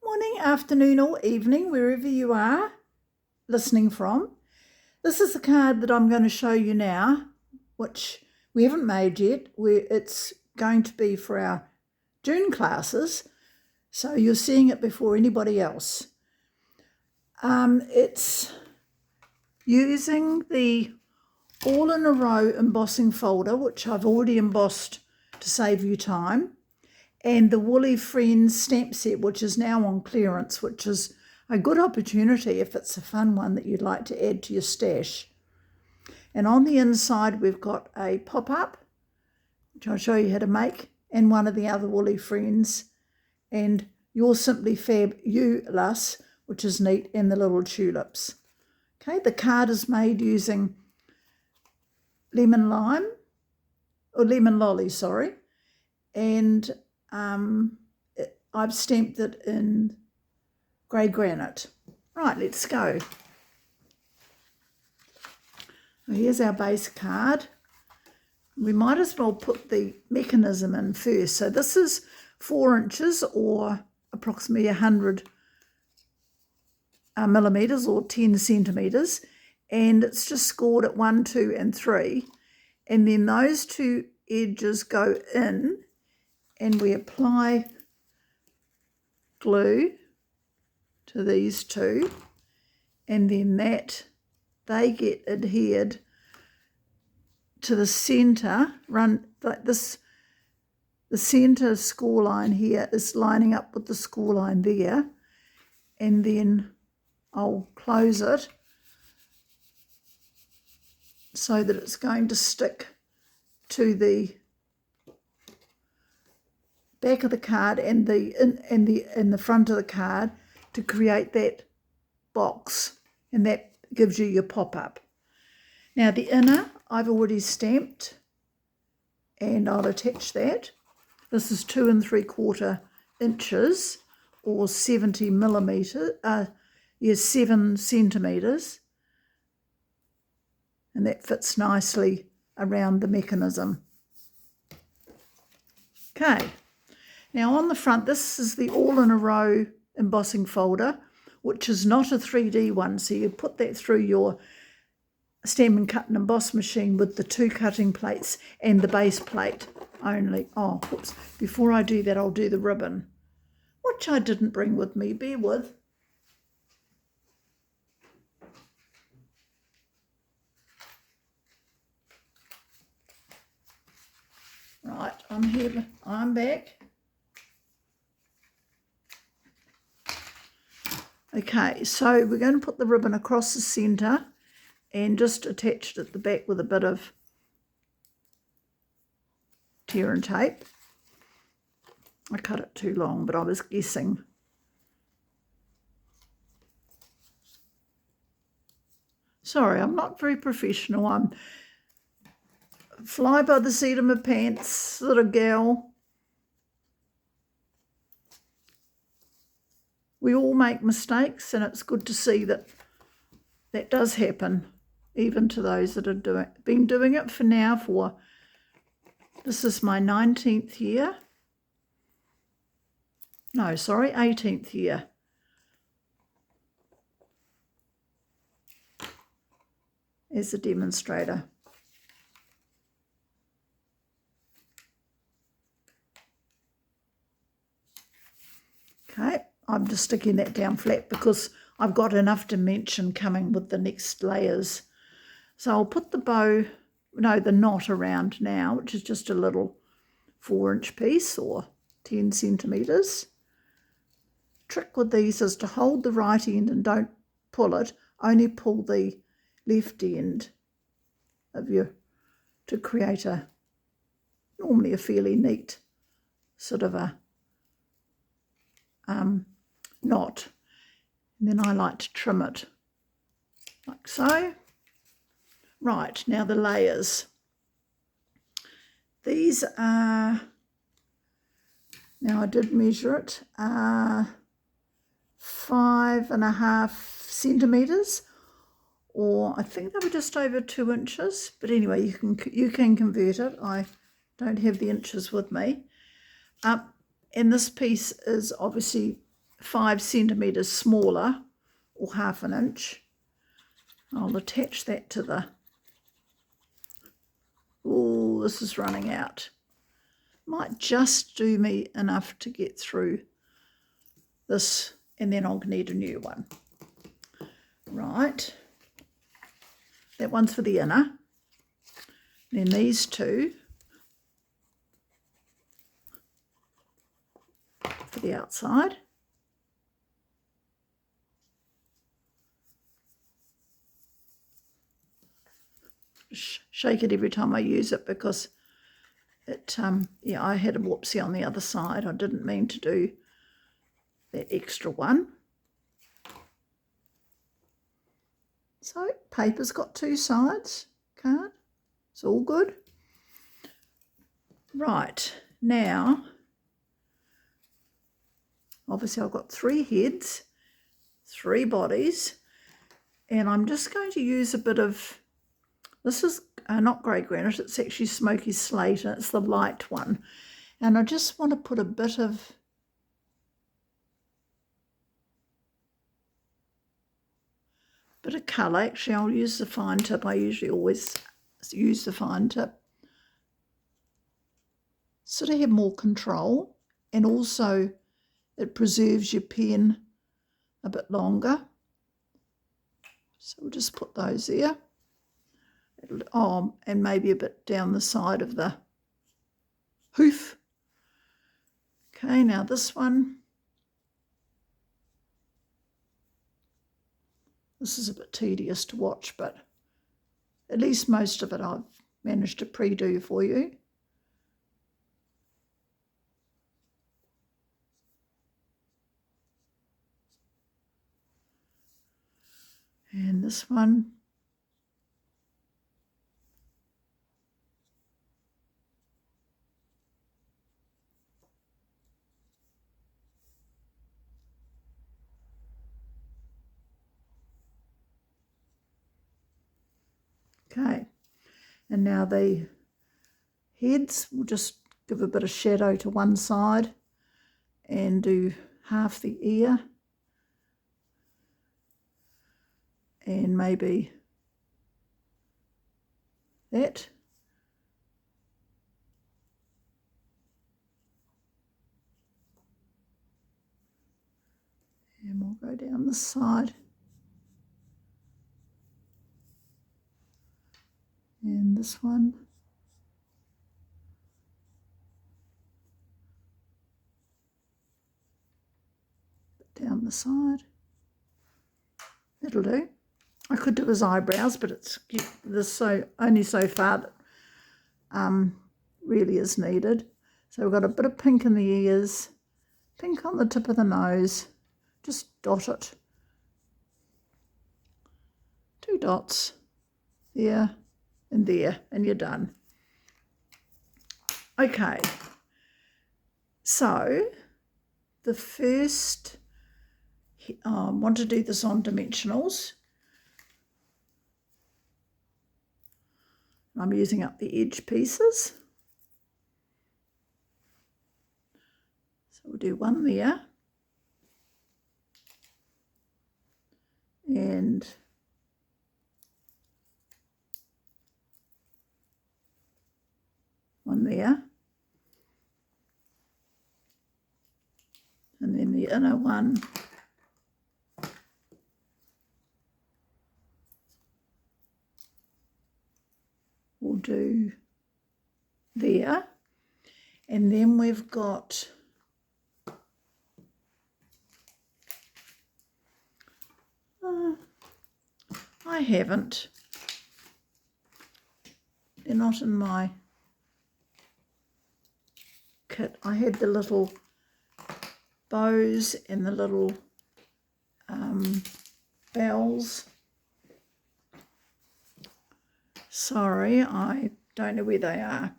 Morning, afternoon or evening, wherever you are listening from. This is the card that I'm going to show you now, which we haven't made yet. It's going to be for our June classes, so you're seeing it before anybody else. It's using the all in a row embossing folder, which I've already embossed to save you time, and the Woolly Friends stamp set, which is now on clearance, which is a good opportunity if it's a fun one that you'd like to add to your stash. And on the inside, we've got a pop-up, which I'll show you how to make, and one of the other Woolly Friends, and You're Simply Fabulous, which is neat, and the little tulips. Okay, the card is made using lemon lolly, and I've stamped it in grey granite. Right, let's go. Here's our base card. We might as well put the mechanism in first. So this is 4 inches or approximately 100 millimetres or 10 centimetres, and it's just scored at 1, 2 and 3, and then those two edges go in and we apply glue to these two, and then they get adhered to the centre, run like this. The centre score line here is lining up with the score line there, and then I'll close it so that it's going to stick to the back of the card and the front of the card to create that box, and that gives you your pop-up. Now the inner I've already stamped, and I'll attach that. This is 2 3/4 inches or 70 millimetres, 7 centimetres, and that fits nicely around the mechanism. Okay, now on the front, this is the all in a row embossing folder, which is not a 3D one, so you put that through your stamp and cut and emboss machine with the 2 cutting plates and the base plate only. Oh, whoops, before I do that, I'll do the ribbon, which I didn't bring with me, bear with. Right, I'm here, I'm back. Okay, so we're going to put the ribbon across the centre and just attach it at the back with a bit of tear and tape. I cut it too long, but I was guessing. Sorry, I'm not very professional. I'm fly by the seat of my pants sort of gal. We all make mistakes, and it's good to see that that does happen, even to those that have been doing it for now for, this is my 19th year. No, sorry, 18th year. As a demonstrator. Okay, I'm just sticking that down flat because I've got enough dimension coming with the next layers. So I'll put the knot around now, which is just a little 4-inch piece or 10 centimetres. Trick with these is to hold the right end and don't pull it, only pull the left end of to create normally a fairly neat sort of a knot. And then I like to trim it like so. Right, now the layers. These are, now I did measure it, 5.5 centimetres, or I think they were just over 2 inches, but anyway, you can convert it. I don't have the inches with me. And this piece is obviously 5 centimetres smaller, or half an inch. I'll attach that to the, oh, this is running out. Might just do me enough to get through this, and then I'll need a new one. Right, that one's for the inner. Then these two for the outside. Shake it every time I use it because it, yeah, I had a whoopsie on the other side. I didn't mean to do that extra one. So paper's got 2 sides, card. It's all good. Right, now, obviously I've got 3 heads, 3 bodies, and I'm just going to use a bit of, this is not grey granite, it's actually smoky slate, and it's the light one. And I just want to put a bit of colour. Actually, I'll use the fine tip. I usually always use the fine tip. Sort of have more control, and also it preserves your pen a bit longer. So we'll just put those there. Oh, and maybe a bit down the side of the hoof. Okay, now this one. This is a bit tedious to watch, but at least most of it I've managed to pre-do for you. And this one. Okay, and now the heads, we'll just give a bit of shadow to one side and do half the ear and maybe that. And we'll go down the side. And this one. Down the side. That'll do. I could do his eyebrows, but it's only so far that really is needed. So we've got a bit of pink in the ears, pink on the tip of the nose. Just dot it. 2 dots there and there, and you're done. Okay, so the first, I want to do this on dimensionals. I'm using up the edge pieces. So we'll do one there. And one there. And then the inner one. We'll do there. And then we've got I haven't. They're not in my kit. I had the little bows and the little bells. Sorry, I don't know where they are,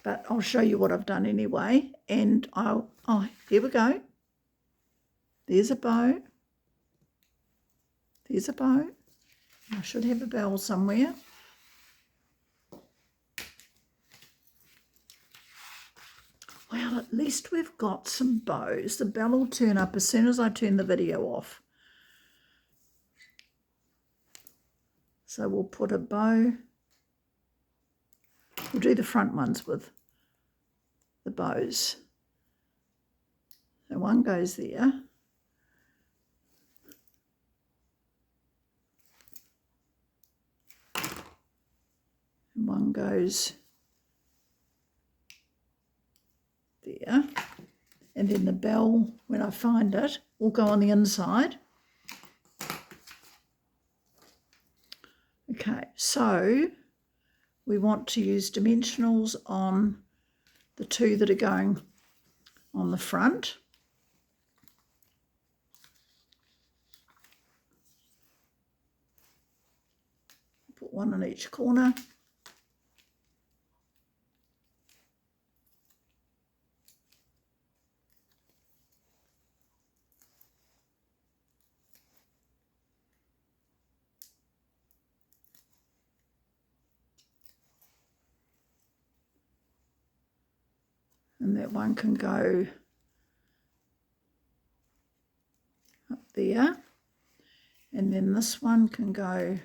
but I'll show you what I've done anyway. And oh, here we go. There's a bow. There's a bow. I should have a bell somewhere. Wow, Well, at least we've got some bows. The bell will turn up as soon as I turn the video off. So we'll put a bow. We'll do the front ones with the bows. So one goes there. And one goes there. And then the bell, when I find it, will go on the inside. Okay, so we want to use dimensionals on the two that are going on the front. Put one in each corner. And that one can go up there. And then this one can go.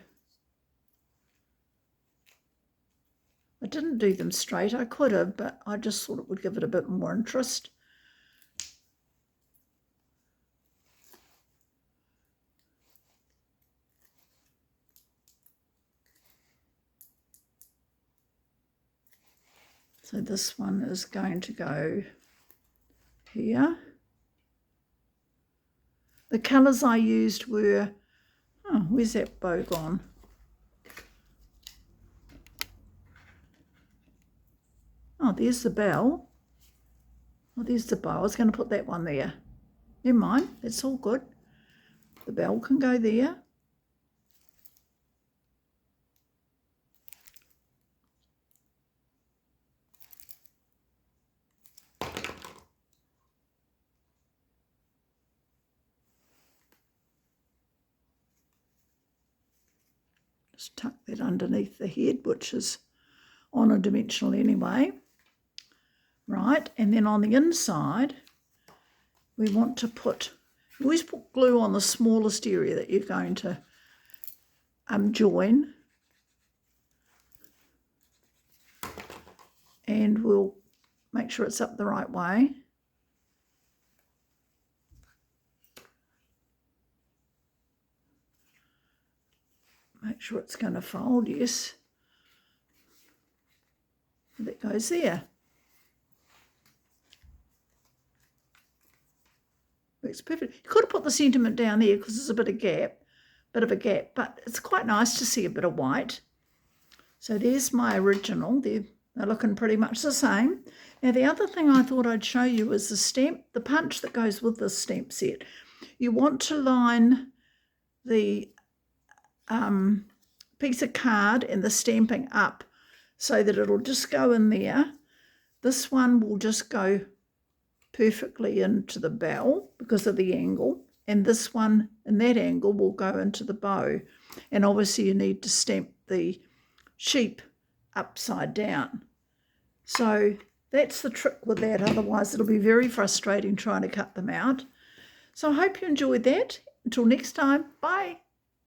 I didn't do them straight. I could have, but I just thought it would give it a bit more interest. So this one is going to go here. The colours I used were, oh, where's that bow gone? Oh, there's the bell. Oh, there's the bow. I was going to put that one there. Never mind, that's all good. The bell can go there. Just tuck that underneath the head, which is on a dimensional anyway. Right, and then on the inside, we want to put, always put glue on the smallest area that you're going to join. And we'll make sure it's up the right way. Make sure it's going to fold, yes. That goes there. Works perfect. You could have put the sentiment down there because there's a bit of a gap, but it's quite nice to see a bit of white. So there's my original. They're looking pretty much the same. Now the other thing I thought I'd show you is the stamp, the punch that goes with this stamp set. You want to line the piece of card and the stamping up so that it'll just go in there. This one will just go perfectly into the bell because of the angle, and this one in that angle will go into the bow. And obviously you need to stamp the sheep upside down. So that's the trick with that, otherwise it'll be very frustrating trying to cut them out. So I hope you enjoyed that. Until next time, bye.